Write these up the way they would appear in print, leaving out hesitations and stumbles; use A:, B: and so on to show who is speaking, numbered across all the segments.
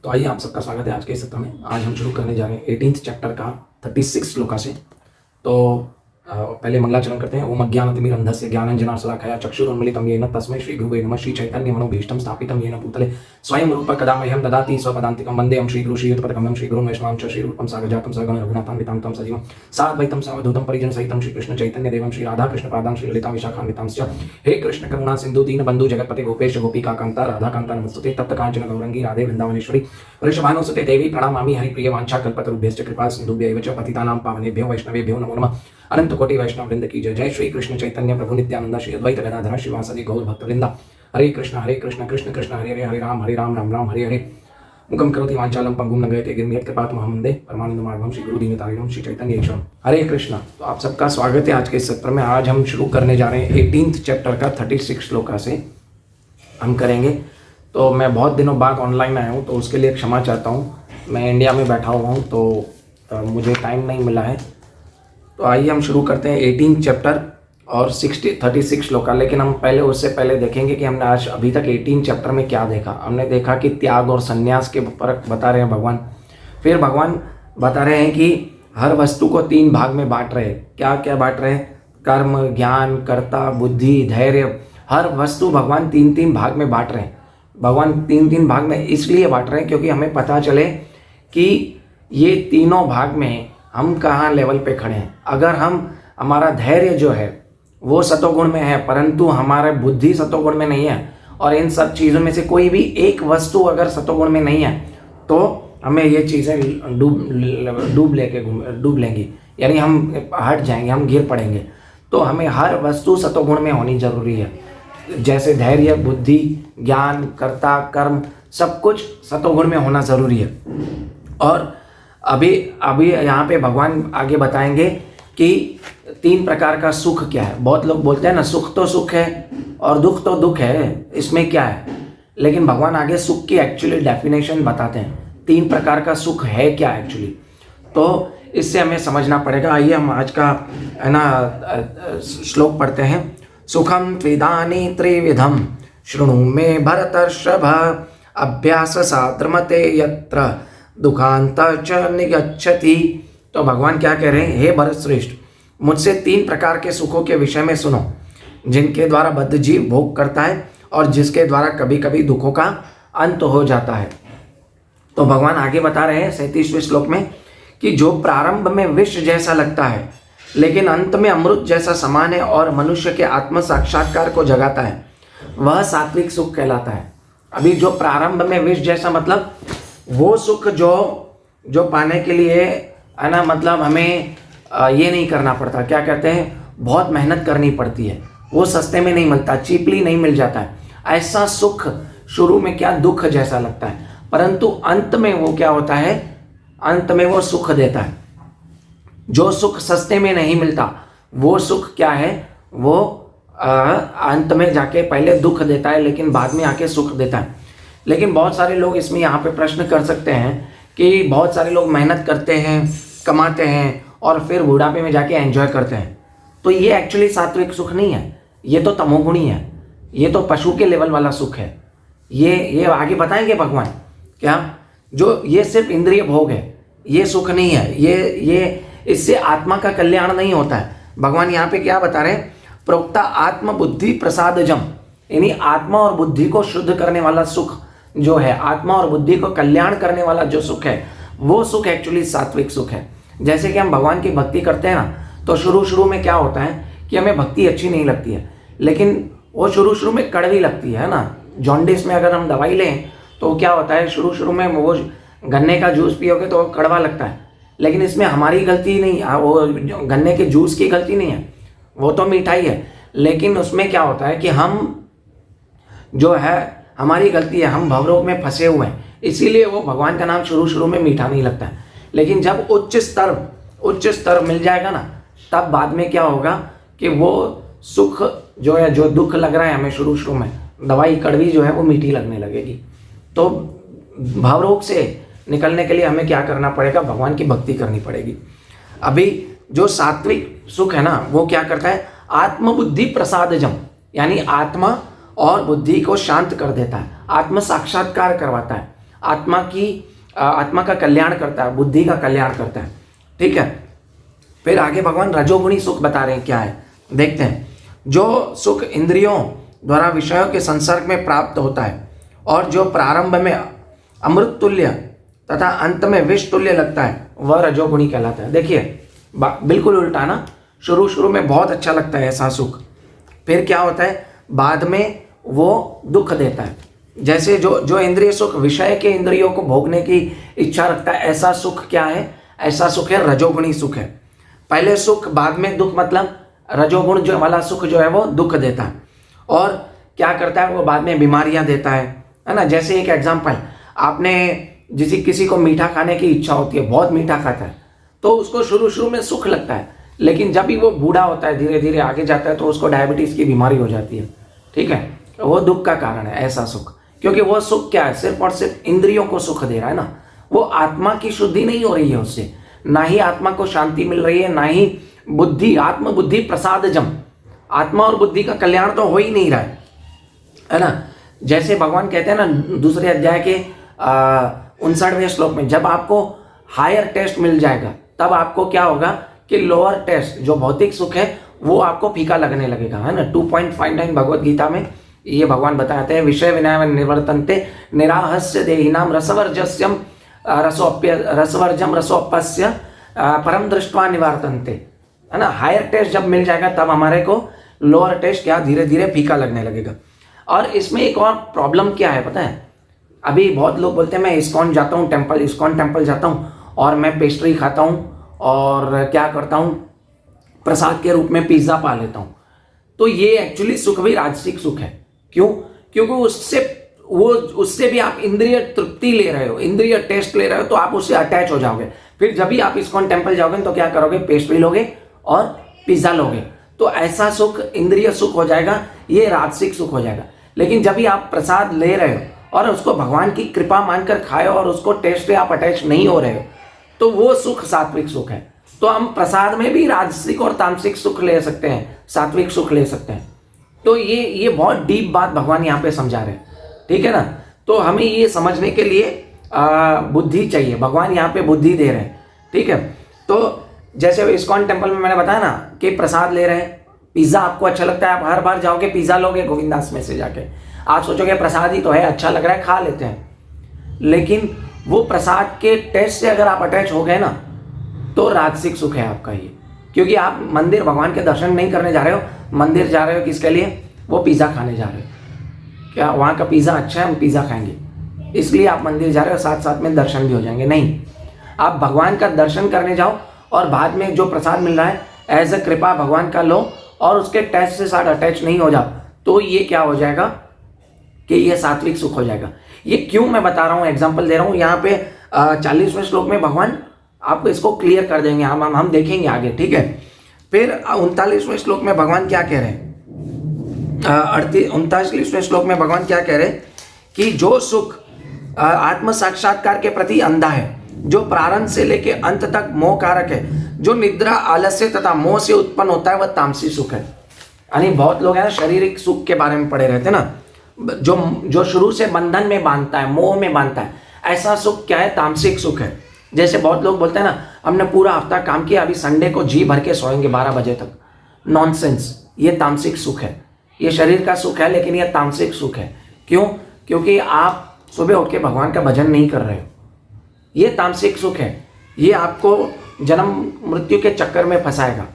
A: तो आइए आप सबका स्वागत है आज के इस सत्र में। आज हम शुरू करने जा रहे हैं 18th चैप्टर का 36 श्लोका से। तो पहले मंगलाचरण करते हैं। ओम अज्ञानतिमिरन्धस्य ज्ञानाञ्जनाशलाकया चक्षुरुन्मीलितं येन तस्मै श्री गुरुवे नमः। श्री चैतन्य मनोभीष्टं स्थापितं येन भूतले स्वयं रूप कदा मह्यं ददाति स्वपदान्तिकं वन्देऽहं श्री गुरु श्रीयुतपदकमलं श्री गुरुं वैष्णवां च श्री रूपं सागरजातं सगण रघुनाथान्वितां तं सजीवं साद्वैतं सावधूतं परिजन सहितं श्री कृष्ण चैतन्य देवं श्री राधा कृष्ण पादां श्री ललिता विशाखान्वितांश्च। हे कृष्ण करुणा सिंधु दीनबंधु जगतपते गोपेश गोपिका कांता राधा कांता नमस्तुते तप्त कांचन गौरंगी राधे वृंदावनेश्वरी वृषभानुसुते देवी प्रणमामि हरिप्रिय वाञ्छाकल्पतरुभ्यश्च कृपा सिन्धुभ्यैव च पतितानां पावनेभ्यो वैष्णवेभ्यो नमो नमः। अनंत कोटि वैष्णव वृंद की जय। जय श्री कृष्ण चैतन्य प्रभु नित्यानंद श्री अद्वैत गदाधर श्रीवासदि गौर भक्तवृंदा। हरे कृष्ण कृष्ण कृष्ण हरे हरे हरे राम राम हरे हरे। मुखम करोति वांचालं पंगुं लंघयते गिरियत् कृपातमहं वन्दे परमानंदमार्गं श्री गुरु दीनतारिणं श्री चैतन्य ईश्वरं। हरे कृष्ण। तो आप सबका स्वागत है आज के इस सत्र में। आज हम शुरू करने जा रहे हैं 18th चैप्टर का 36 श्लोका से हम करेंगे। तो मैं बहुत दिनों बाद ऑनलाइन आया हूँ तो उसके लिए क्षमा चाहता हूँ। मैं इंडिया में बैठा हुआ हूँ तो मुझे टाइम नहीं मिला है। तो आइए हम शुरू करते हैं 18 चैप्टर और 36 श्लोका। लेकिन हम उससे पहले देखेंगे कि हमने आज अभी तक 18 चैप्टर में क्या देखा। हमने देखा कि त्याग और संन्यास के फर्क बता रहे हैं भगवान। फिर भगवान बता रहे हैं कि हर वस्तु को 3 भाग में बांट रहे हैं। क्या क्या बांट रहे हैं? कर्म, ज्ञान, कर्ता, बुद्धि, धैर्य। हर वस्तु भगवान 3 भाग में बांट रहे हैं। भगवान 3 भाग में इसलिए बांट रहे हैं क्योंकि हमें पता चले कि ये तीनों भाग में हम कहाँ लेवल पे खड़े हैं। अगर हमारा धैर्य जो है वो सतोगुण में है परंतु हमारा बुद्धि सतोगुण में नहीं है और इन सब चीज़ों में से कोई भी एक वस्तु अगर सतोगुण में नहीं है तो हमें ये चीज़ें डूब लेंगी, यानी हम हट जाएंगे, हम गिर पड़ेंगे। तो हमें हर वस्तु सतोगुण में होनी जरूरी है। जैसे धैर्य, बुद्धि, ज्ञान, कर्ता, कर्म सब कुछ सतोगुण में होना जरूरी है। और अभी यहाँ पे भगवान आगे बताएंगे कि 3 प्रकार का सुख क्या है। बहुत लोग बोलते हैं ना सुख तो सुख है और दुख तो दुख है, इसमें क्या है। लेकिन भगवान आगे सुख की एक्चुअली डेफिनेशन बताते हैं। 3 प्रकार का सुख है क्या एक्चुअली, तो इससे हमें समझना पड़ेगा। आइए हम आज का है ना श्लोक पढ़ते हैं। सुखम त्विदानी त्रिविधम शृणु मे भरतर्षभ अभ्यास साद्रमते यत्र दुखांत च निगच्छति। तो भगवान क्या कह रहे हैं? हे भरत श्रेष्ठ, मुझसे 3 प्रकार के सुखों के विषय में सुनो जिनके द्वारा बद्ध जीव भोग करता है और जिसके द्वारा कभी कभी दुखों का अंत हो जाता है। तो भगवान आगे बता रहे हैं 37वें श्लोक में कि जो प्रारंभ में विष जैसा लगता है लेकिन अंत में अमृत जैसा समान है और मनुष्य के आत्म साक्षात्कार को जगाता है वह सात्विक सुख कहलाता है। अभी जो प्रारंभ में विष जैसा मतलब वो सुख जो पाने के लिए है ना, मतलब हमें ये नहीं करना पड़ता, क्या कहते हैं, बहुत मेहनत करनी पड़ती है, वो सस्ते में नहीं मिलता, चीपली नहीं मिल जाता है। ऐसा सुख शुरू में क्या दुख जैसा लगता है परंतु अंत में वो क्या होता है, अंत में वो सुख देता है। जो सुख सस्ते में नहीं मिलता वो सुख क्या है, वो अंत में जाके पहले दुख देता है लेकिन बाद में आके सुख देता है। लेकिन बहुत सारे लोग इसमें यहाँ पे प्रश्न कर सकते हैं कि बहुत सारे लोग मेहनत करते हैं, कमाते हैं और फिर बुढ़ापे में जाके एंजॉय करते हैं। तो ये एक्चुअली सात्विक सुख नहीं है, ये तो तमोगुणी है, ये तो पशु के लेवल वाला सुख है। ये आगे बताएंगे भगवान क्या, जो ये सिर्फ इंद्रिय भोग है, ये सुख नहीं है, ये इससे आत्मा का कल्याण नहीं होता है। भगवान यहाँ पे क्या बता रहे हैं? प्रोक्ता आत्म बुद्धि प्रसादजम, यानी आत्मा और बुद्धि को शुद्ध करने वाला सुख जो है, आत्मा और बुद्धि को कल्याण करने वाला जो सुख है वो सुख एक्चुअली सात्विक सुख है। जैसे कि हम भगवान की भक्ति करते हैं ना, तो शुरू में क्या होता है कि हमें भक्ति अच्छी नहीं लगती है, लेकिन वो शुरू में कड़वी लगती है ना। जॉन्डिस में अगर हम दवाई लें तो क्या होता है, शुरू में वो गन्ने का जूस पियोगे तो कड़वा लगता है, लेकिन इसमें हमारी गलती नहीं, वो गन्ने के जूस की गलती नहीं है, वो तो मिठाई है। लेकिन उसमें क्या होता है कि हम जो है हमारी गलती है, हम भवरोग में फंसे हुए हैं, इसीलिए वो भगवान का नाम शुरू में मीठा नहीं लगता है। लेकिन जब उच्च स्तर मिल जाएगा ना, तब बाद में क्या होगा कि वो सुख जो है, जो दुख लग रहा है हमें शुरू में, दवाई कड़वी जो है वो मीठी लगने लगेगी। तो भवरोग से निकलने के लिए हमें क्या करना पड़ेगा? भगवान की भक्ति करनी पड़ेगी। अभी जो सात्विक सुख है ना, वो क्या करता है? आत्मबुद्धि प्रसादजम, यानी आत्मा और बुद्धि को शांत कर देता है, आत्म साक्षात्कार करवाता है। आत्मा का कल्याण करता है, बुद्धि का कल्याण करता है। ठीक है, फिर आगे भगवान रजोगुणी सुख बता रहे हैं क्या है, देखते हैं। जो सुख इंद्रियों द्वारा विषयों के संसर्ग में प्राप्त होता है और जो प्रारंभ में अमृत तुल्य तथा अंत में विष तुल्य लगता है, वह रजोगुणी कहलाता है। देखिए बिल्कुल उल्टा ना, शुरू में बहुत अच्छा लगता है ऐसा सुख, फिर क्या होता है बाद में वो दुख देता है। जैसे जो इंद्रिय सुख विषय के इंद्रियों को भोगने की इच्छा रखता है, ऐसा सुख क्या है, ऐसा सुख है रजोगुणी सुख है। पहले सुख बाद में दुख, मतलब रजोगुण जो वाला सुख जो है वो दुख देता है और क्या करता है वो बाद में बीमारियां देता है ना। जैसे एक एग्जांपल, आपने किसी को मीठा खाने की इच्छा होती है, बहुत मीठा खाता है, तो उसको शुरू में सुख लगता है, लेकिन जब भी वो बूढ़ा होता है धीरे धीरे आगे जाता है तो उसको डायबिटीज की बीमारी हो जाती है। ठीक है, वो दुख का कारण है ऐसा सुख, क्योंकि वो सुख क्या है, सिर्फ और सिर्फ इंद्रियों को सुख दे रहा है ना, वो आत्मा की शुद्धि नहीं हो रही है उससे, ना ही आत्मा को शांति मिल रही है, ना ही बुद्धि, आत्म बुद्धि प्रसादजम, आत्मा और बुद्धि का कल्याण तो हो ही नहीं रहा है ना। जैसे भगवान कहते हैं ना दूसरे अध्याय के 59वें श्लोक में, जब आपको हायर टेस्ट मिल जाएगा तब आपको क्या होगा कि लोअर टेस्ट जो भौतिक सुख है वो आपको फीका लगने लगेगा, है ना। 2.59 भगवत गीता में ये भगवान बताते हैं, विषय विनय निवर्तन्ते निराहस्य देहिनाम रसवर्जस्यम रसवर्जम रसोपस्य परम दृष्टवा निवर्तन्ते, है ना। हायर टेस्ट जब मिल जाएगा तब हमारे को लोअर टेस्ट क्या धीरे धीरे फीका लगने लगेगा। और इसमें एक और प्रॉब्लम क्या है पता है, अभी बहुत लोग बोलते हैं मैं इस्कॉन जाता हूँ टेम्पल, इस्कॉन टेम्पल जाता हूँ और मैं पेस्ट्री खाता हूँ और क्या करता हूँ प्रसाद के रूप में पिज्ज़ा पा लेता हूँ। तो ये एक्चुअली सुख भी राजसिक सुख है। क्यों? क्योंकि उससे भी आप इंद्रिय तृप्ति ले रहे हो, इंद्रिय टेस्ट ले रहे हो, तो आप उससे अटैच हो जाओगे। फिर जब भी आप इस्कॉन टेम्पल जाओगे तो क्या करोगे, पेस्ट्री लोगे और पिज्ज़ा लोगे, तो ऐसा सुख इंद्रिय सुख हो जाएगा, ये राजसिक सुख हो जाएगा। लेकिन जब भी आप प्रसाद ले रहे हो और उसको भगवान की कृपा मानकर खाए और उसको टेस्ट पे आप अटैच नहीं हो रहे हो, तो वो सुख सात्विक सुख है। तो हम प्रसाद में भी राजसिक और तामसिक सुख ले सकते हैं, सात्विक सुख ले सकते हैं। तो ये बहुत डीप बात भगवान यहाँ पे समझा रहे हैं, ठीक है ना। तो हमें ये समझने के लिए बुद्धि चाहिए, भगवान यहाँ पे बुद्धि दे रहे हैं, ठीक है। तो जैसे इस्कॉन टेम्पल में मैंने बताया ना कि प्रसाद ले रहे हैं, पिज्ज़ा आपको अच्छा लगता है, आप हर बार जाओगे पिज्ज़ा लोगे गोविंदास में से जाके, आप सोचोगे प्रसाद ही तो है, अच्छा लग रहा है, खा लेते हैं। लेकिन वो प्रसाद के टेस्ट से अगर आप अटैच हो गए ना तो राजसिक सुख है आपका ये, क्योंकि आप मंदिर भगवान के दर्शन नहीं करने जा रहे हो, मंदिर जा रहे हो किसके लिए, वो पिज़्ज़ा खाने जा रहे हो, क्या वहाँ का पिज़्ज़ा अच्छा है हम पिज़्ज़ा खाएंगे इसलिए आप मंदिर जा रहे हो, साथ साथ में दर्शन भी हो जाएंगे। नहीं, आप भगवान का दर्शन करने जाओ और बाद में जो प्रसाद मिल रहा है एज अ कृपा भगवान का लो और उसके टेस्ट से साथ अटैच नहीं हो जाओ, तो ये क्या हो जाएगा कि ये सात्विक सुख हो जाएगा। ये क्यों मैं बता रहा हूँ, एग्जाम्पल दे रहा हूँ। यहाँ पे 40वें श्लोक में भगवान आपको इसको क्लियर कर देंगे, हम देखेंगे आगे, ठीक है। फिर 39वें श्लोक में भगवान क्या कह रहे हैं, 39वें श्लोक में भगवान क्या कह रहे हैं कि जो सुख आत्म साक्षात्कार के प्रति अंधा है, जो प्रारंभ से लेके अंत तक मोह कारक है, जो निद्रा आलस्य तथा मोह से उत्पन्न होता है, वह तामसी सुख है। यानी बहुत लोग हैं ना शारीरिक सुख के बारे में पढ़े रहते हैं ना, जो शुरू से बंधन में बांधता है, मोह में बांधता है, ऐसा सुख क्या है, तामसिक सुख है। जैसे बहुत लोग बोलते हैं ना हमने पूरा हफ्ता काम किया, अभी संडे को जी भर के सोएंगे 12 बजे तक, नॉनसेंस, ये तामसिक सुख है। ये शरीर का सुख है लेकिन ये तामसिक सुख है। क्यों? क्योंकि आप सुबह उठ के भगवान का भजन नहीं कर रहे हो, ये तामसिक सुख है, ये आपको जन्म मृत्यु के चक्कर में फंसाएगा।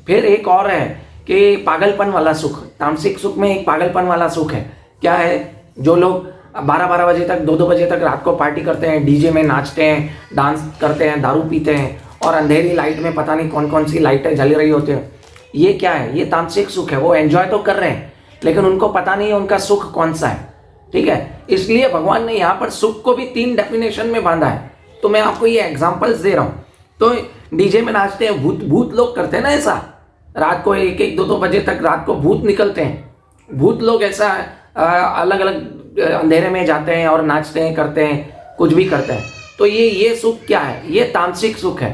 A: फिर एक और है कि पागलपन वाला सुख, तामसिक सुख में एक पागलपन वाला सुख है। क्या है, जो लोग 12-12 बजे तक 2-2 बजे तक रात को पार्टी करते हैं, डीजे में नाचते हैं, डांस करते हैं, दारू पीते हैं और अंधेरी लाइट में पता नहीं कौन कौन सी लाइटें जल रही होती हैं, ये क्या है, ये तामसिक सुख है। वो एंजॉय तो कर रहे हैं लेकिन उनको पता नहीं है उनका सुख कौन सा है, ठीक है। इसलिए भगवान ने यहाँ पर सुख को भी 3 डेफिनेशन में बांधा है। तो मैं आपको ये एग्जांपल्स दे रहा हूँ। तो डीजे में नाचते हैं, भूत लोग करते हैं ना ऐसा, रात को 1-1, 2-2 बजे तक रात को भूत निकलते हैं, भूत लोग ऐसा अलग अलग अंधेरे में जाते हैं और नाचते हैं, करते हैं, कुछ भी करते हैं। तो ये सुख क्या है, ये तामसिक सुख है।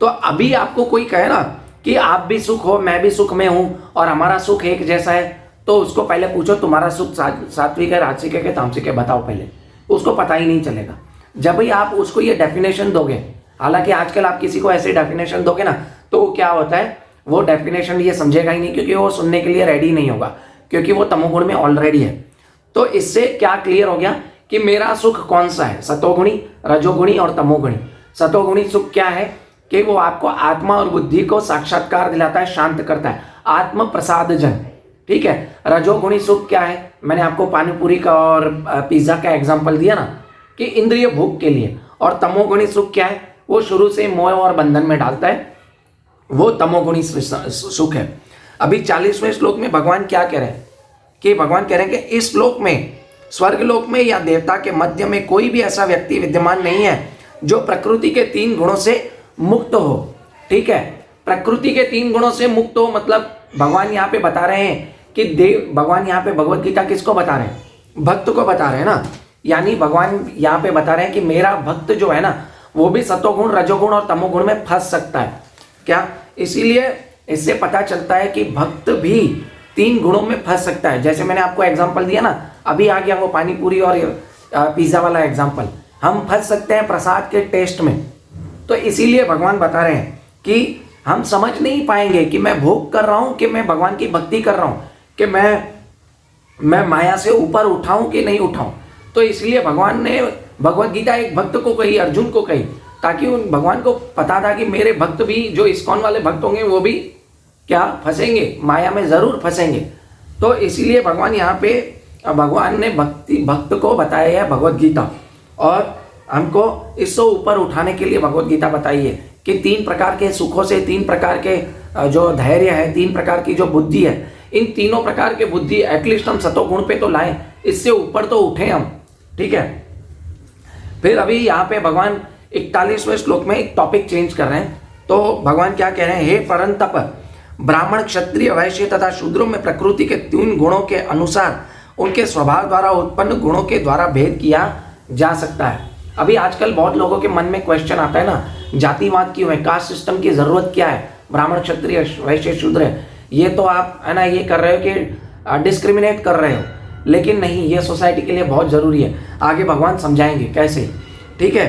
A: तो अभी आपको कोई कहे ना कि आप भी सुख हो, मैं भी सुख में हूँ और हमारा सुख एक जैसा है, तो उसको पहले पूछो तुम्हारा सुख सात्विक है, राजसिक है कि तामसिक है, बताओ पहले, उसको पता ही नहीं चलेगा। जब भी आप उसको ये डेफिनेशन दोगे, हालांकि आजकल आप किसी को ऐसे डेफिनेशन दोगे ना तो वो क्या होता है, वो डेफिनेशन ये समझेगा ही नहीं, क्योंकि वो सुनने के लिए रेडी नहीं होगा, क्योंकि वो तमोगुण में ऑलरेडी है। तो इससे क्या क्लियर हो गया कि मेरा सुख कौन सा है, सतोगुणी, रजोगुणी और तमोगुणी। सतोगुणी सुख क्या है कि वो आपको आत्मा और बुद्धि को साक्षात्कार दिलाता है, शांत करता है, आत्म प्रसादजन, ठीक है। रजोगुणी सुख क्या है, मैंने आपको पानीपुरी का और पिज्जा का एग्जांपल दिया ना, कि इंद्रिय भोग के लिए। और तमोगुणी सुख क्या है, वो शुरू से मोह और बंधन में डालता है, वो तमोगुणी सुख है। अभी 40वें श्लोक में भगवान क्या कह रहे हैं, कि भगवान कह रहे हैं कि इस श्लोक में स्वर्ग लोक में या देवता के मध्य में कोई भी ऐसा व्यक्ति विद्यमान नहीं है जो प्रकृति के 3 गुणों से मुक्त हो, ठीक है। प्रकृति के 3 गुणों से मुक्त हो मतलब भगवान यहाँ पे बता रहे हैं कि भगवान यहाँ पे भगवत गीता किसको बता रहे हैं, भक्त को बता रहे हैं ना। यानी भगवान यहाँ पे बता रहे हैं कि मेरा भक्त जो है ना वो भी सतोगुण, रजोगुण और तमोगुण में फंस सकता है क्या। इसीलिए इससे पता चलता है कि भक्त भी 3 गुणों में फंस सकता है। जैसे मैंने आपको एग्जांपल दिया ना, अभी आ गया वो पानीपुरी और पिज्जा वाला एग्जांपल, हम फंस सकते हैं प्रसाद के टेस्ट में। तो इसीलिए भगवान बता रहे हैं कि हम समझ नहीं पाएंगे कि मैं भोग कर रहा हूं कि मैं भगवान की भक्ति कर रहा हूं, कि मैं माया से ऊपर उठाऊं कि नहीं उठाऊं। तो इसलिए भगवान ने भगवत गीता एक भक्त को कही, अर्जुन को कही, ताकि उन भगवान को पता था कि मेरे भक्त भी, जो इस्कॉन वाले भक्त होंगे, वो भी क्या फंसेंगे, माया में जरूर फंसेंगे। तो इसीलिए भगवान यहाँ पे भगवान ने भक्त को बताया है भगवत गीता, और हमको इससे ऊपर उठाने के लिए भगवत गीता बताई है कि 3 प्रकार के सुखों से, 3 प्रकार के जो धैर्य है, 3 प्रकार की जो बुद्धि है, इन तीनों प्रकार के बुद्धि एटलीस्ट हम सतोगुण पे तो लाएं, इससे ऊपर तो उठे हम, ठीक है। फिर अभी यहाँ पे भगवान 41वें श्लोक में एक टॉपिक चेंज कर रहे हैं। तो भगवान क्या कह रहे हैं, हे परंतप, ब्राह्मण, क्षत्रिय, वैश्य तथा शूद्रों में प्रकृति के 3 गुणों के अनुसार उनके स्वभाव द्वारा उत्पन्न गुणों के द्वारा भेद किया जा सकता है। अभी आजकल बहुत लोगों के मन में क्वेश्चन आता है ना, जातिवाद क्यों है, कास्ट सिस्टम की जरूरत क्या है, ब्राह्मण, क्षत्रिय, वैश्य, शूद्र, ये तो आप है ना ये कर रहे हो कि डिस्क्रिमिनेट कर रहे हो, लेकिन नहीं, ये सोसाइटी के लिए बहुत जरूरी है। आगे भगवान समझाएंगे कैसे, ठीक है।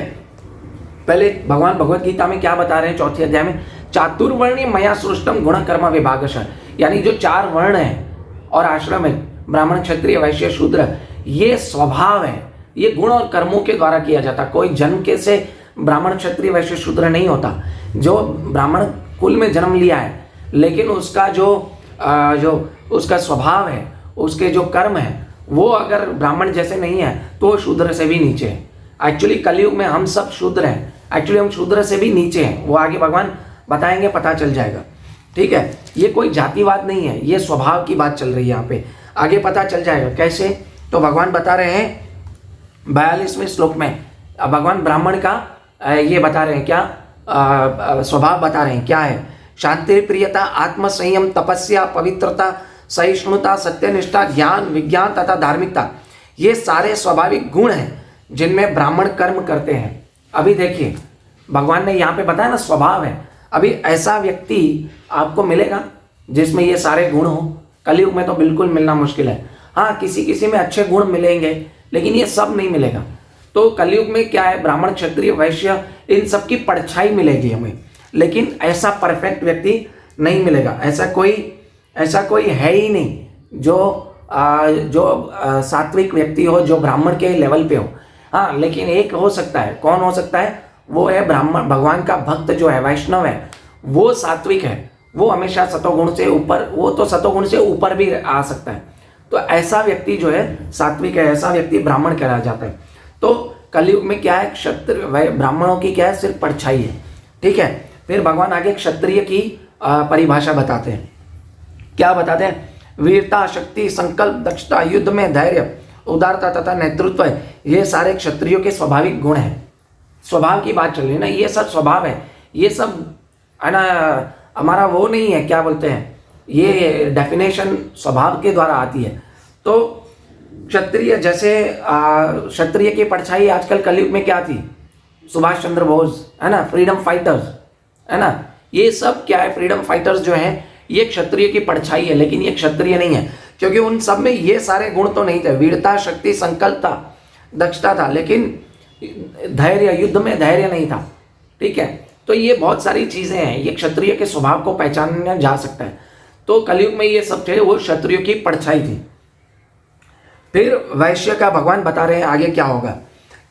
A: पहले भगवान भगवत गीता में क्या बता रहे हैं, 4थे अध्याय में, चातुर्वर्ण्य मया सृष्टम गुण कर्म विभागशः, यानी जो 4 वर्ण है और आश्रम है, ब्राह्मण, क्षत्रिय, वैश्य, शूद्र, ये स्वभाव है, ये गुण और कर्मों के द्वारा किया जाता। कोई जन्म के से ब्राह्मण, क्षत्रिय, वैश्य, शूद्र नहीं होता। जो ब्राह्मण कुल में जन्म लिया है, लेकिन उसका जो उसका स्वभाव है, उसके जो कर्म है, वो अगर ब्राह्मण जैसे नहीं है तो वो शूद्र से भी नीचे है। एक्चुअली कलयुग में हम सब शूद्र हैं, एक्चुअली हम शूद्र से भी नीचे हैं, वो आगे भगवान बताएंगे, पता चल जाएगा, ठीक है। ये कोई जातिवाद नहीं है, ये स्वभाव की बात चल रही है यहाँ पे, आगे पता चल जाएगा कैसे। तो भगवान बता रहे हैं 42वें श्लोक में, भगवान ब्राह्मण का ये बता रहे हैं, क्या स्वभाव बता रहे हैं, क्या है, शांति, प्रियता, आत्मसंयम, तपस्या, पवित्रता, सहिष्णुता, सत्यनिष्ठा, ज्ञान, विज्ञान तथा धार्मिकता, ये सारे स्वाभाविक गुण हैं जिनमें ब्राह्मण कर्म करते हैं। अभी देखिए भगवान ने यहाँ पे बताया ना स्वभाव है, अभी ऐसा व्यक्ति आपको मिलेगा जिसमें ये सारे गुण हो, कलयुग में तो बिल्कुल मिलना मुश्किल है। हाँ, किसी किसी में अच्छे गुण मिलेंगे, लेकिन ये सब नहीं मिलेगा। तो कलयुग में क्या है, ब्राह्मण, क्षत्रिय, वैश्य, इन सब की परछाई मिलेगी हमें, लेकिन ऐसा परफेक्ट व्यक्ति नहीं मिलेगा। ऐसा कोई है ही नहीं जो सात्विक व्यक्ति हो, जो ब्राह्मण के लेवल पे हो। हाँ, लेकिन एक हो सकता है, कौन हो सकता है, वो है ब्राह्मण, भगवान का भक्त जो है, वैष्णव है, वो सात्विक है, वो हमेशा सतोगुण से ऊपर, वो तो सतोगुण से ऊपर भी आ सकता है। तो ऐसा व्यक्ति जो है सात्विक है, ऐसा व्यक्ति ब्राह्मण कहलाया जाता है। तो कलयुग में क्या है, क्षत्रिय ब्राह्मणों की क्या है, सिर्फ परछाई है, ठीक है। फिर भगवान आगे क्षत्रिय की परिभाषा बताते हैं, क्या बताते हैं, वीरता, शक्ति, संकल्प, दक्षता, युद्ध में धैर्य, उदारता तथा नेतृत्व, ये सारे क्षत्रियों के स्वाभाविक गुण हैं। स्वभाव की बात चल रही है ना, ये सब स्वभाव है, ये सब है ना, हमारा वो नहीं है, क्या बोलते हैं, ये डेफिनेशन स्वभाव के द्वारा आती है। तो क्षत्रिय, जैसे क्षत्रिय की परछाई आजकल कलयुग में क्या थी, सुभाष चंद्र बोस है ना, फ्रीडम फाइटर्स है ना, ये सब क्या है, फ्रीडम फाइटर्स जो हैं, ये क्षत्रिय की परछाई है, लेकिन ये क्षत्रिय नहीं है, क्योंकि उन सब में ये सारे गुण तो नहीं थे, वीरता, शक्ति, संकल्प था, दक्षता था, लेकिन धैर्य, युद्ध में धैर्य नहीं था, ठीक है। तो ये बहुत सारी चीजें हैं, ये क्षत्रिय के स्वभाव को पहचाना जा सकता है। तो कलयुग में ये सब थे, वो क्षत्रियो की परछाई थी। फिर वैश्य का भगवान बता रहे हैं आगे क्या होगा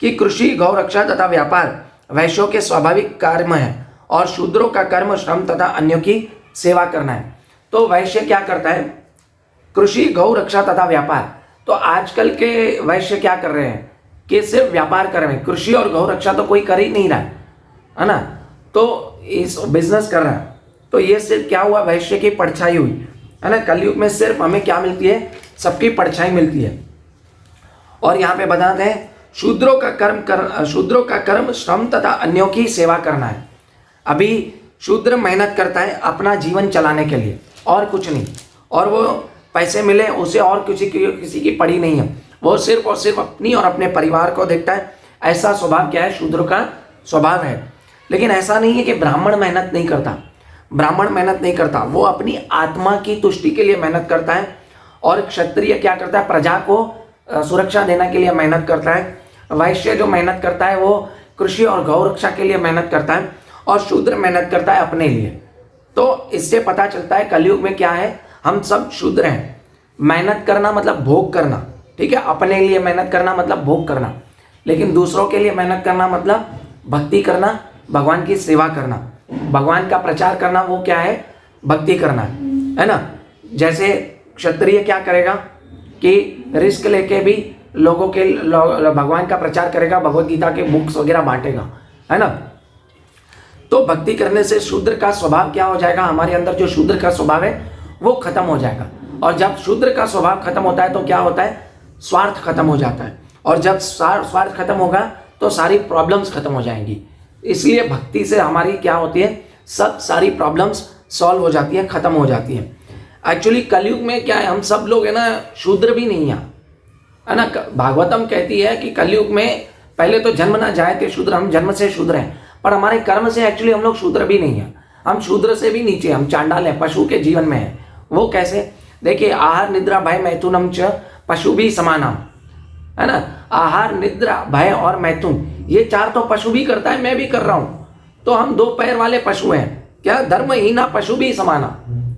A: कि कृषि, गौ रक्षा तथा व्यापार वैश्यों के स्वाभाविक कर्म है और शूद्रों का कर्म श्रम तथा अन्यों की सेवा करना है। तो वैश्य क्या करता है? कृषि, गौ रक्षा तथा व्यापार। तो आजकल के वैश्य क्या कर रहे हैं कि सिर्फ व्यापार कर रहे हैं, कृषि और गौ रक्षा तो कोई कर ही नहीं रहा है ना, तो इस बिजनेस कर रहा है। तो ये सिर्फ क्या हुआ? वैश्य की परछाई हुई, है ना। कलयुग में सिर्फ हमें क्या मिलती है? सबकी परछाई मिलती है। और यहाँ पे बताते हैं शूद्रों का कर्म श्रम तथा अन्यों की सेवा करना है। अभी शूद्र मेहनत करता है अपना जीवन चलाने के लिए और कुछ नहीं, और वो पैसे मिले उसे और किसी की पड़ी नहीं है, वो सिर्फ और सिर्फ अपनी और अपने परिवार को देखता है। ऐसा स्वभाव क्या है? शूद्र का स्वभाव है। लेकिन ऐसा नहीं है कि ब्राह्मण मेहनत नहीं करता। ब्राह्मण मेहनत नहीं करता, वो अपनी आत्मा की तुष्टि के लिए मेहनत करता है। और क्षत्रिय क्या करता है? प्रजा को सुरक्षा देने के लिए मेहनत करता है। वैश्य जो मेहनत करता है वो कृषि और गौ रक्षा के लिए मेहनत करता है, और शूद्र मेहनत करता है अपने लिए। तो इससे पता चलता है कलयुग में क्या है, हम सब शूद्र हैं। मेहनत करना मतलब भोग करना, ठीक है। अपने लिए मेहनत करना मतलब भोग करना, लेकिन दूसरों के लिए मेहनत करना मतलब भक्ति करना, भगवान की सेवा करना, भगवान का प्रचार करना, वो क्या है? भक्ति करना है ना। जैसे क्षत्रिय क्या करेगा कि रिस्क लेके भी लोगों के भगवान का प्रचार करेगा, भगवत गीता के बुक्स वगैरह बांटेगा, है ना। तो भक्ति करने से शूद्र का स्वभाव क्या हो जाएगा? हमारे अंदर जो शूद्र का स्वभाव है वो खत्म हो जाएगा। और जब शूद्र का स्वभाव खत्म होता है तो क्या होता है? स्वार्थ खत्म हो जाता है। और जब स्वार्थ खत्म होगा तो सारी प्रॉब्लम्स खत्म हो जाएंगी। इसलिए भक्ति से हमारी क्या होती है? सब सारी प्रॉब्लम्स सॉल्व हो जाती है, खत्म हो जाती है। एक्चुअली कलयुग में क्या है, हम सब लोग है ना शूद्र भी नहीं है ना। भागवतम कहती है कि कलयुग में पहले तो जन्म ना जाए थे शूद्र, हम जन्म से शूद्र हैं, पर हमारे कर्म से एक्चुअली हम लोग शूद्र भी नहीं है। हम शूद्र से भी नीचे, हम चांडाल हैं, पशु के जीवन में है। वो कैसे? देखिए, आहार निद्रा भय मैथुनम च पशु भी समानम, है ना। आहार, निद्रा, भय और मैथुन, ये चार तो पशु भी करता है, मैं भी कर रहा हूं। तो हम दो पैर वाले पशु हैं क्या? धर्महीना पशु भी समाना।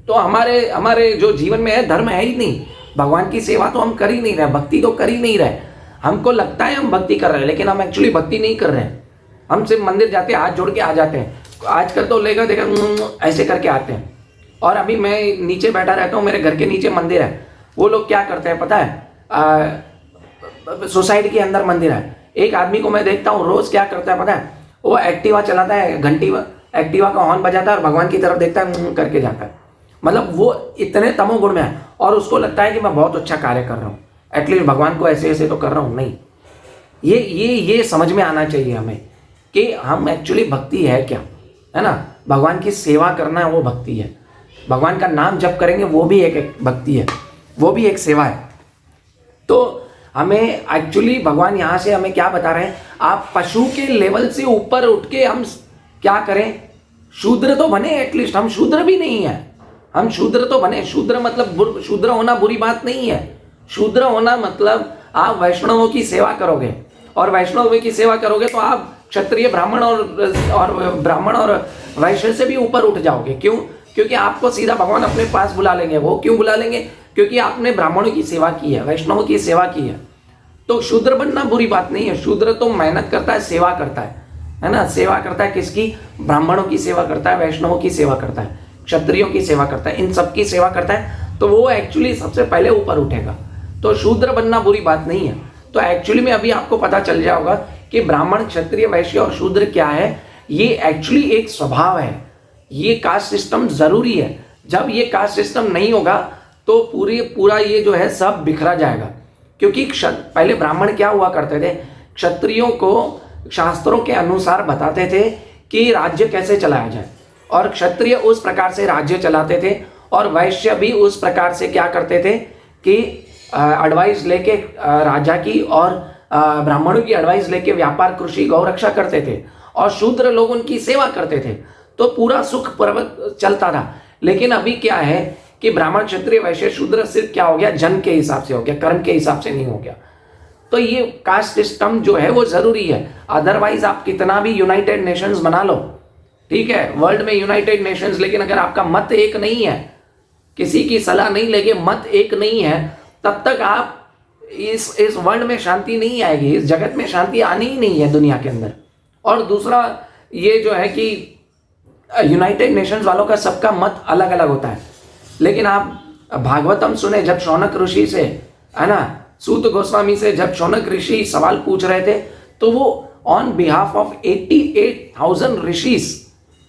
A: तो हमारे जो जीवन में है धर्म है ही नहीं। भगवान की सेवा तो हम कर ही नहीं रहे, भक्ति तो कर ही नहीं रहे। हमको लगता है हम भक्ति कर रहे हैं, लेकिन हम एक्चुअली भक्ति नहीं कर रहे हैं। हम सिर्फ मंदिर जाते हैं, हाथ जोड़ के आ जाते हैं। आजकल तो लेगा देखा ऐसे करके आते हैं। और अभी मैं नीचे बैठा रहता हूँ, मेरे घर के नीचे मंदिर है। वो लोग क्या करते हैं पता है? सोसाइटी के अंदर मंदिर है। एक आदमी को मैं देखता हूँ रोज क्या करता है पता है? वो एक्टिवा चलाता है, घंटी एक्टिवा का हॉर्न बजाता है और भगवान की तरफ देखता है, करके जाता है। मतलब वो इतने तमोगुण में है और उसको लगता है कि मैं बहुत अच्छा कार्य कर रहा हूँ, एटलीस्ट भगवान को ऐसे ऐसे तो कर रहा हूँ। नहीं, ये समझ में आना चाहिए हमें कि हम एक्चुअली भक्ति है क्या, है ना। भगवान की सेवा करना है, वो भक्ति है। भगवान का नाम जप करेंगे, वो भी एक भक्ति है, वो भी एक सेवा है। तो हमें एक्चुअली भगवान यहाँ से हमें क्या बता रहे हैं? आप पशु के लेवल से ऊपर उठ के हम क्या करें? शूद्र तो बने, एटलीस्ट। हम शूद्र भी नहीं है, हम शूद्र तो बने। शूद्र मतलब शूद्र होना बुरी बात नहीं है। शूद्र होना मतलब आप वैष्णवों की सेवा करोगे, और वैष्णवों की सेवा करोगे तो आप क्षत्रिय, ब्राह्मण और वैश्य से भी ऊपर उठ जाओगे। क्यों? क्योंकि आपको सीधा भगवान अपने पास बुला लेंगे। वो क्यों बुला लेंगे? क्योंकि आपने ब्राह्मणों की सेवा की है, वैष्णवों की सेवा की है। तो शूद्र बनना बुरी बात नहीं है। शूद्र तो मेहनत करता है, सेवा करता है ना। सेवा करता है किसकी? ब्राह्मणों की सेवा करता है, वैष्णवों की सेवा करता है, क्षत्रियों की सेवा करता है, इन सबकी सेवा करता है। तो वो एक्चुअली सबसे पहले ऊपर उठेगा। तो शूद्र बनना बुरी बात नहीं है। तो एक्चुअली में अभी आपको पता चल जाएगा कि ब्राह्मण, क्षत्रिय, वैश्य और शूद्र क्या है। ये एक्चुअली एक स्वभाव है। ये कास्ट सिस्टम जरूरी है। जब ये कास्ट सिस्टम नहीं होगा तो पूरा ये जो है सब बिखरा जाएगा। क्योंकि पहले ब्राह्मण क्या हुआ करते थे? क्षत्रियों को शास्त्रों के अनुसार बताते थे कि राज्य कैसे चलाया जाए, और क्षत्रिय उस प्रकार से राज्य चलाते थे, और वैश्य भी उस प्रकार से क्या करते थे कि एडवाइस लेके राजा की और ब्राह्मणों की एडवाइस लेके व्यापार, कृषि, गौ रक्षा करते थे, और शूद्र लोग उनकी सेवा करते थे। तो पूरा सुख पर्वत चलता था। लेकिन अभी क्या है कि ब्राह्मण, क्षत्रिय, वैश्य, शूद्र सिर्फ क्या हो गया? जन्म के हिसाब से हो गया, कर्म के हिसाब से नहीं हो गया। तो ये कास्ट सिस्टम जो है वो जरूरी है, अदरवाइज आप कितना भी यूनाइटेड नेशंस बना लो, ठीक है, वर्ल्ड में यूनाइटेड नेशंस, लेकिन अगर आपका मत एक नहीं है, किसी की सलाह नहीं लेके मत एक नहीं है, तब तक आप इस वर्ल्ड में शांति नहीं आएगी, इस जगत में शांति आनी ही नहीं है दुनिया के अंदर। और दूसरा ये जो है कि यूनाइटेड नेशंस वालों का सबका मत अलग अलग होता है, लेकिन आप भागवतम सुने जब शौनक ऋषि से, है ना, सूत गोस्वामी से जब शौनक ऋषि सवाल पूछ रहे थे, तो वो ऑन बिहाफ ऑफ 88,000 ऋषिस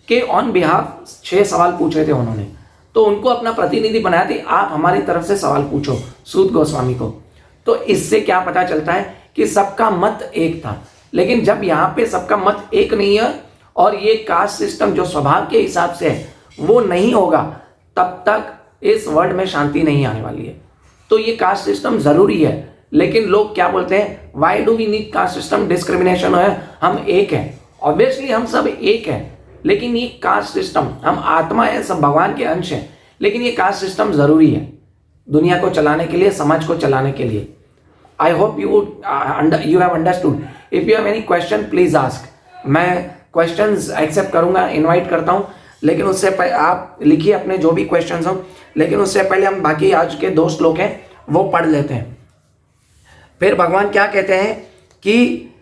A: के ऑन बिहाफ 6 सवाल पूछ रहे थे उन्होंने, तो उनको अपना प्रतिनिधि बनाया थे, आप हमारी तरफ से सवाल पूछो सूत गोस्वामी को। तो इससे क्या पता चलता है कि सबका मत एक था, लेकिन जब यहाँ पे सबका मत एक नहीं है और ये कास्ट सिस्टम जो स्वभाव के हिसाब से है वो नहीं होगा, तब तक इस वर्ल्ड में शांति नहीं आने वाली है। तो ये कास्ट सिस्टम जरूरी है, लेकिन लोग क्या बोलते हैं, why do we need caste system, discrimination है, हम एक हैं, ऑब्वियसली हम सब एक हैं, लेकिन ये कास्ट सिस्टम, हम आत्मा है, सब भगवान के अंश हैं, लेकिन ये कास्ट सिस्टम जरूरी है दुनिया को चलाने के लिए, समाज को चलाने के लिए। I hope you have understood. If you have any question please ask. मैं क्वेश्चंस एक्सेप्ट करूंगा, इनवाइट करता हूं, लेकिन उससे पहले आप लिखिए अपने जो भी क्वेश्चंस हो, लेकिन उससे पहले हम बाकी आज के 2 श्लोक हैं वो पढ़ लेते हैं। फिर भगवान क्या कहते हैं कि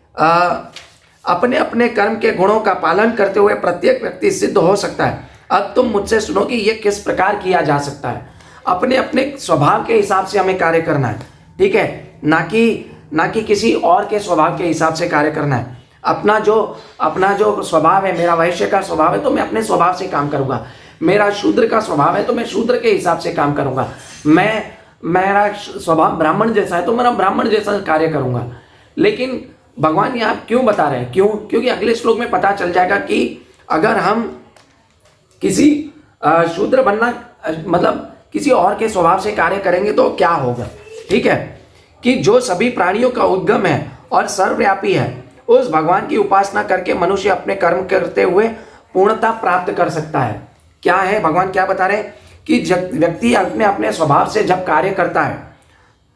A: अपने अपने कर्म के गुणों का पालन करते हुए प्रत्येक व्यक्ति सिद्ध हो सकता है। अब तुम मुझसे सुनो कि यह किस प्रकार किया जा सकता है। अपने अपने स्वभाव के हिसाब से हमें कार्य करना है, ठीक है, ना कि किसी और के स्वभाव के हिसाब से कार्य करना है। अपना जो स्वभाव है, मेरा वैश्य का स्वभाव है तो मैं अपने स्वभाव से काम करूंगा, मेरा शूद्र का स्वभाव है तो मैं शूद्र के हिसाब से काम करूंगा, मेरा स्वभाव ब्राह्मण जैसा है तो मेरा ब्राह्मण जैसा कार्य करूंगा। लेकिन भगवान यहाँ क्यों बता रहे हैं, क्योंकि अगले श्लोक में पता चल जाएगा कि अगर हम किसी शूद्र बनना मतलब किसी और के स्वभाव से कार्य करेंगे तो क्या होगा, ठीक है, कि जो सभी प्राणियों का उद्गम है और सर्वव्यापी है, उस भगवान की उपासना करके मनुष्य अपने कर्म करते हुए पूर्णता प्राप्त कर सकता है। क्या है, भगवान क्या बता रहे हैं कि जब व्यक्ति अपने अपने स्वभाव से जब कार्य करता है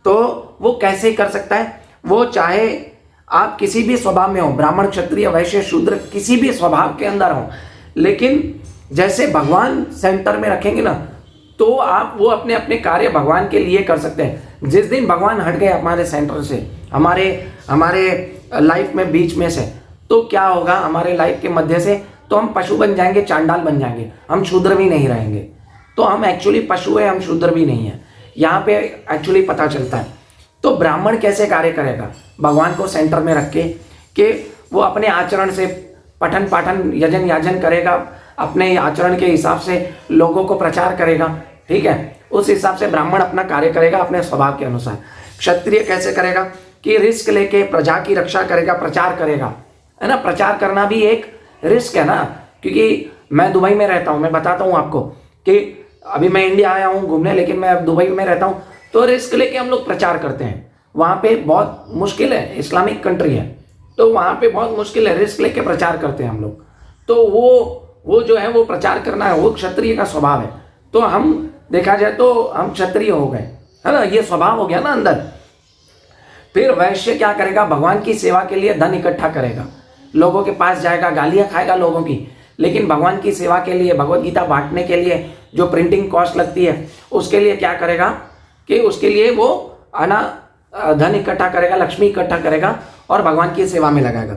A: तो वो कैसे कर सकता है, वो चाहे आप किसी भी स्वभाव में हो, ब्राह्मण क्षत्रिय वैश्य शूद्र किसी भी स्वभाव के अंदर हो, लेकिन जैसे भगवान सेंटर में रखेंगे ना तो आप वो अपने अपने कार्य भगवान के लिए कर सकते हैं। जिस दिन भगवान हट गए हमारे सेंटर से, हमारे लाइफ में बीच में से, तो क्या होगा, हमारे लाइफ के मध्य से तो हम पशु बन जाएंगे, चांडाल बन जाएंगे, हम शूद्र भी नहीं रहेंगे। तो हम एक्चुअली पशु है, हम शूद्र भी नहीं है, यहाँ पे एक्चुअली पता चलता है। तो ब्राह्मण कैसे कार्य करेगा, भगवान को सेंटर में रख के कि वो अपने आचरण से पठन पाठन यजन याजन करेगा, अपने आचरण के हिसाब से लोगों को प्रचार करेगा, ठीक है, उस हिसाब से ब्राह्मण अपना कार्य करेगा अपने स्वभाव के अनुसार। क्षत्रिय कैसे करेगा कि रिस्क लेके प्रजा की रक्षा करेगा, प्रचार करेगा, है ना, प्रचार करना भी एक रिस्क है ना, क्योंकि मैं दुबई में रहता हूँ, मैं बताता हूँ आपको कि अभी मैं इंडिया आया हूँ घूमने, लेकिन मैं अब दुबई में रहता हूँ, तो रिस्क लेके हम लोग प्रचार करते हैं। वहाँ पे बहुत मुश्किल है, इस्लामिक कंट्री है, तो वहाँ पे बहुत मुश्किल है, रिस्क लेके प्रचार करते हैं हम लोग। तो वो जो है वो प्रचार करना है, वो क्षत्रिय का स्वभाव है। तो हम देखा जाए तो हम क्षत्रिय हो गए, है ना, ये स्वभाव हो गया ना अंदर। फिर वैश्य क्या करेगा, भगवान की सेवा के लिए धन इकट्ठा करेगा, लोगों के पास जाएगा, गालियां खाएगा लोगों की, लेकिन भगवान की सेवा के लिए, भगवत गीता बांटने के लिए जो प्रिंटिंग कॉस्ट लगती है उसके लिए क्या करेगा कि उसके लिए वो आना धन इकट्ठा करेगा, लक्ष्मी इकट्ठा करेगा और भगवान की सेवा में लगाएगा।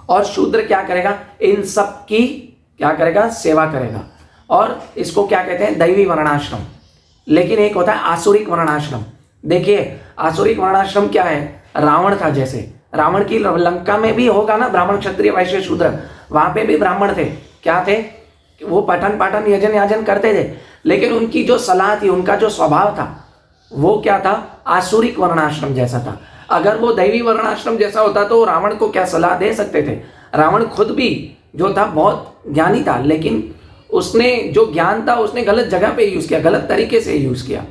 A: और शूद्र क्या करेगा, इन सब की क्या करेगा, सेवा करेगा। और इसको क्या कहते हैं, दैवी वर्णाश्रम। लेकिन एक होता है आसुरिक वर्णाश्रम। देखिए आसुरिक वर्णाश्रम क्या है, रावण था, जैसे रावण की लंका में भी होगा ना ब्राह्मण क्षत्रिय वैश्य शूद्र, वहां पे भी ब्राह्मण थे, क्या थे, वो पठन पाठन यजन याजन करते थे, लेकिन उनकी जो सलाह थी, उनका जो स्वभाव था वो क्या था, आसुरिक वर्णाश्रम जैसा था। अगर वो दैवी वर्णाश्रम जैसा होता तो रावण को क्या सलाह दे सकते थे। रावण खुद भी जो था बहुत ज्ञानी था, लेकिन उसने जो ज्ञान था उसने गलत जगह पे यूज किया, गलत तरीके से यूज किया,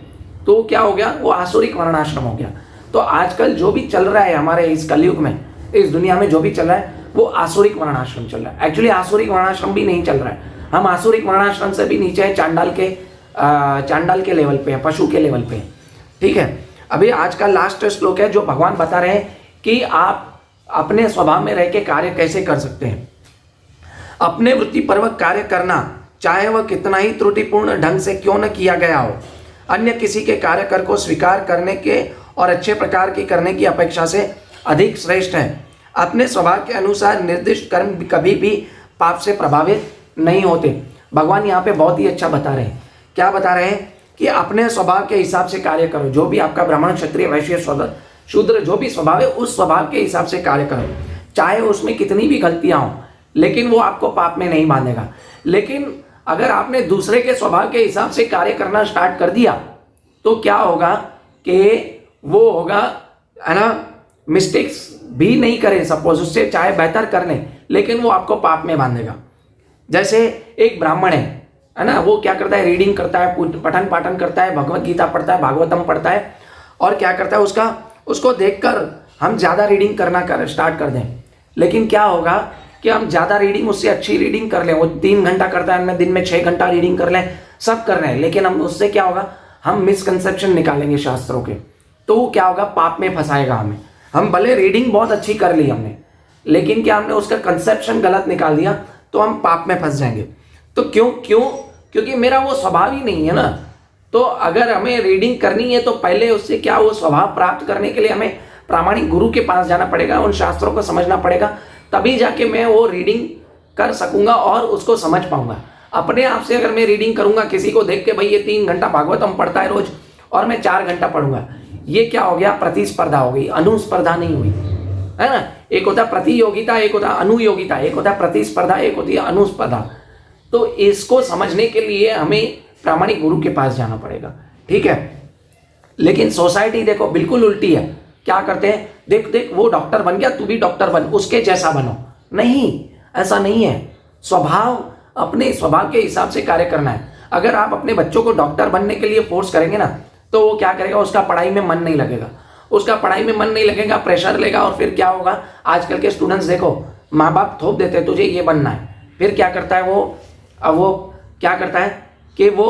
A: तो क्या हो गया, वो आसुरिक वर्णाश्रम हो गया। तो आजकल जो भी चल रहा है हमारे इस कलयुग में, इस दुनिया में जो भी चल रहा है वो आसुरिक वर्णाश्रम चल रहा है। एक्चुअली आसुरिक वर्णाश्रम भी नहीं चल रहा है, हम आसुरिक वर्णाश्रम से भी नीचे है, चांडाल के लेवल पे है, पशु के लेवल पे है, ठीक है। अभी आज का लास्ट श्लोक है जो भगवान बता रहे हैं कि आप अपने स्वभाव में रह के कार्य कैसे कर सकते हैं। अपने वृत्तिपूर्वक कार्य करना, चाहे वह कितना ही त्रुटिपूर्ण ढंग से क्यों न किया गया हो, अन्य किसी के कार्यकर को स्वीकार करने के और अच्छे प्रकार की करने की अपेक्षा से अधिक श्रेष्ठ है। अपने स्वभाव के अनुसार निर्दिष्ट कर्म कभी भी पाप से प्रभावित नहीं होते। भगवान यहाँ पे बहुत ही अच्छा बता रहे हैं। क्या बता रहे हैं कि अपने स्वभाव के हिसाब से कार्य करो। जो भी आपका ब्राह्मण, क्षत्रिय, वैश्य, शूद्र जो भी स्वभाव है, उस स्वभाव के हिसाब से कार्य करो, चाहे उसमें कितनी भी गलतियां हो, लेकिन वो आपको पाप में नहीं बांधेगा। लेकिन अगर आपने दूसरे के स्वभाव के हिसाब से कार्य करना स्टार्ट कर दिया तो क्या होगा कि वो होगा, है ना, मिस्टेक्स भी नहीं करे, सपोज उससे चाहे बेहतर कर ले, लेकिन वो आपको पाप में बांधेगा। जैसे एक ब्राह्मण है ना, वो क्या करता है, रीडिंग करता है, पठन पाठन करता है, भगवत गीता पढ़ता है, भागवतम पढ़ता है, और क्या करता है, उसको देखकर हम ज़्यादा रीडिंग करना स्टार्ट कर दें। लेकिन क्या होगा कि हम ज़्यादा रीडिंग, उससे अच्छी रीडिंग कर लें, वो 3 घंटा करता है, दिन में 6 घंटा रीडिंग कर लें, सब कर रहे हैं, लेकिन हम उससे क्या होगा, हम मिसकंसेप्शन निकालेंगे शास्त्रों के, तो वो क्या होगा, पाप में फंसाएगा हमें। हम भले रीडिंग बहुत अच्छी कर ली हमने, लेकिन क्या हमने उसका कंसेप्शन गलत निकाल दिया तो हम पाप में फंस जाएंगे। तो क्योंकि मेरा वो स्वभाव ही नहीं है ना। तो अगर हमें रीडिंग करनी है तो पहले उससे क्या, वो स्वभाव प्राप्त करने के लिए हमें प्रामाणिक गुरु के पास जाना पड़ेगा, उन शास्त्रों को समझना पड़ेगा, तभी जाके मैं वो रीडिंग कर सकूंगा और उसको समझ पाऊंगा। अपने आप से अगर मैं रीडिंग करूंगा, किसी को देख के भाई ये 3 घंटा भागवतम पढ़ता है रोज और मैं 4 घंटा पढ़ूंगा, ये क्या हो गया, प्रतिस्पर्धा हो गई, अनुस्पर्धा नहीं हुई, है ना। एक होता है प्रतियोगिता, एक होता है अनुयोगिता, एक होता है प्रतिस्पर्धा, एक होती है अनुस्पर्धा। तो इसको समझने के लिए हमें प्रामाणिक गुरु के पास जाना पड़ेगा, ठीक है। लेकिन सोसाइटी देखो बिल्कुल उल्टी है। क्या करते हैं, देख वो डॉक्टर बन गया, तू भी डॉक्टर बन, उसके जैसा बनो। नहीं, ऐसा नहीं है। अपने स्वभाव के हिसाब से कार्य करना है। अगर आप अपने बच्चों को डॉक्टर बनने के लिए फोर्स करेंगे ना, तो वो क्या करेगा, उसका पढ़ाई में मन नहीं लगेगा, प्रेशर लेगा, और फिर क्या होगा, आजकल के स्टूडेंट्स देखो, माँ बाप थोप देते हैं तुझे ये बनना है, फिर क्या करता है वो क्या करता है कि वो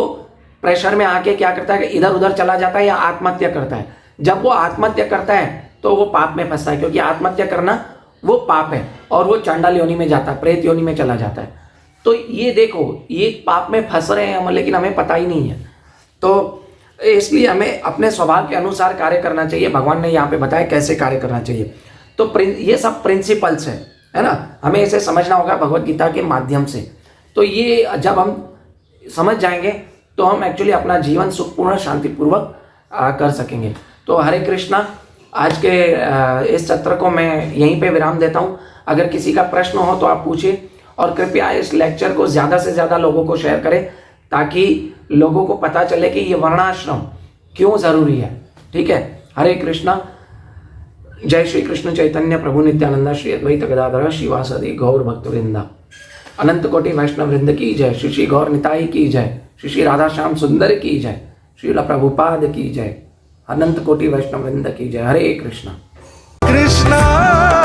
A: प्रेशर में आके क्या करता है कि इधर उधर चला जाता है या आत्महत्या करता है। जब वो आत्महत्या करता है तो वो पाप में फंसता है, क्योंकि आत्महत्या करना वो पाप है, और वो चांडाल योनि में जाता है, प्रेत योनि में चला जाता है। तो ये देखो, ये पाप में फंस रहे हैं हम, लेकिन हमें पता ही नहीं है। तो इसलिए हमें अपने स्वभाव के अनुसार कार्य करना चाहिए। भगवान ने यहाँ पे बताया कैसे कार्य करना चाहिए। तो ये सब प्रिंसिपल्स है ना, हमें इसे समझना होगा भगवत गीता के माध्यम से। तो ये जब हम समझ जाएंगे तो हम एक्चुअली अपना जीवन सुखपूर्ण शांतिपूर्वक कर सकेंगे। तो हरे कृष्णा, आज के इस सत्र को मैं यहीं पे विराम देता हूँ। अगर किसी का प्रश्न हो तो आप पूछिए, और कृपया इस लेक्चर को ज़्यादा से ज़्यादा लोगों को शेयर करें, ताकि लोगों को पता चले कि ये वर्णाश्रम क्यों ज़रूरी है, ठीक है। हरे कृष्णा। जय श्री कृष्ण चैतन्य प्रभु नित्यानंद, श्री अद्वैत गदाधर श्रीवासदि गौर भक्तवृंदा, अनंत कोटि वैष्णव वृंद की जय, श्री श्री गौर निताई की जय, श्री श्री राधा श्याम सुंदर की जय, श्रील प्रभुपाद की जय, अनंत कोटि वैष्णव वृंद की जय। हरे कृष्णा।
B: कृष्णा।